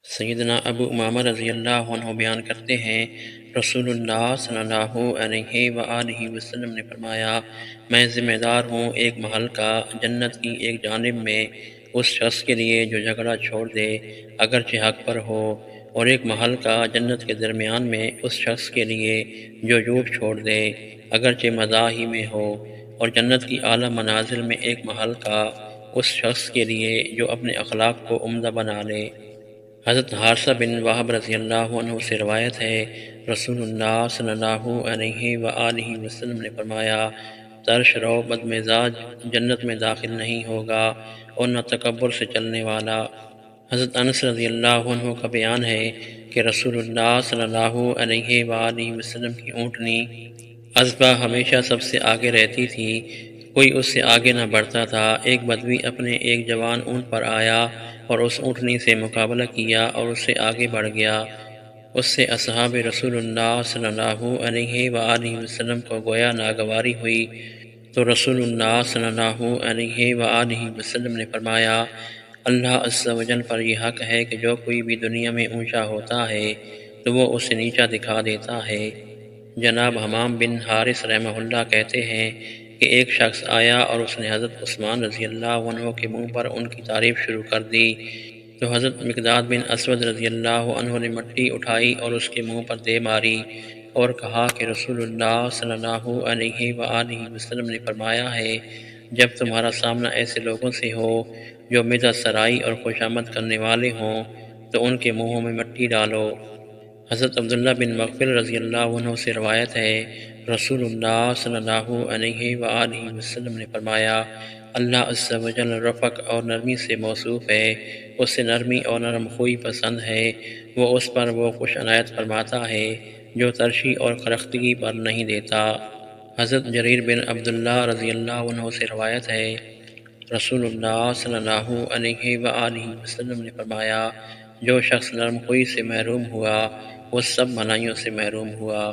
سیدنا ابو امامہ رضی اللہ عنہ بیان کرتے ہیں، رسول اللہ صلی اللہ علیہ وآلہ وسلم نے فرمایا، میں ذمہ دار ہوں ایک محل کا جنت کی ایک جانب میں اس شخص کے لیے جو جھگڑا چھوڑ دے اگرچہ حق پر ہو، اور ایک محل کا جنت کے درمیان میں اس شخص کے لیے جو جھوٹ چھوڑ دے اگرچہ مزاح ہی میں ہو، اور جنت کی اعلیٰ منازل میں ایک محل کا اس شخص کے لیے جو اپنے اخلاق کو عمدہ بنا لے۔ حضرت حارثہ بن وہب رضی اللہ عنہ سے روایت ہے، رسول اللہ صلی اللہ علیہ وآلہ وسلم نے فرمایا، ترش رو بد مزاج جنت میں داخل نہیں ہوگا اور نہ تکبر سے چلنے والا۔ حضرت انس رضی اللہ عنہ کا بیان ہے کہ رسول اللہ صلی اللہ علیہ وآلہ وسلم کی اونٹنی اذبح ہمیشہ سب سے آگے رہتی تھی، کوئی اس سے آگے نہ بڑھتا تھا۔ ایک بدوی اپنے ایک جوان اونٹ پر آیا اور اس اونٹنی سے مقابلہ کیا اور اس سے آگے بڑھ گیا۔ اس سے اصحاب رسول اللہ صلی اللہ علیہ وآلہ وسلم کو گویا ناگواری ہوئی، تو رسول اللہ صلی اللہ علیہ وآلہ وسلم نے فرمایا، اللہ عز و جل پر یہ حق ہے کہ جو کوئی بھی دنیا میں اونچا ہوتا ہے تو وہ اسے نیچا دکھا دیتا ہے۔ جناب حمام بن حارث رحمہ اللہ کہتے ہیں کہ ایک شخص آیا اور اس نے حضرت عثمان رضی اللہ عنہ کے منہ پر ان کی تعریف شروع کر دی، تو حضرت مقداد بن اسود رضی اللہ عنہ نے مٹی اٹھائی اور اس کے منہ پر دے ماری اور کہا کہ رسول اللہ صلی اللہ علیہ وآلہ وسلم نے فرمایا ہے، جب تمہارا سامنا ایسے لوگوں سے ہو جو مزہ سرائی اور خوشامد کرنے والے ہوں تو ان کے منہوں میں مٹی ڈالو۔ حضرت عبداللہ بن مغفل رضی اللہ عنہ سے روایت ہے، رسول اللہ صلی اللہ علیہ وآلہ وسلم نے فرمایا، اللہ عز و جل رفق اور نرمی سے موصوف ہے، اس سے نرمی اور نرم خوئی پسند ہے، وہ اس پر وہ خوش عنایت فرماتا ہے جو ترشی اور کرختگی پر نہیں دیتا۔ حضرت جریر بن عبداللہ رضی اللہ عنہ سے روایت ہے، رسول اللہ صلی اللہ علیہ وآلہ وسلم نے فرمایا، جو شخص نرم خوئی سے محروم ہوا وہ سب بھلائیوں سے محروم ہوا۔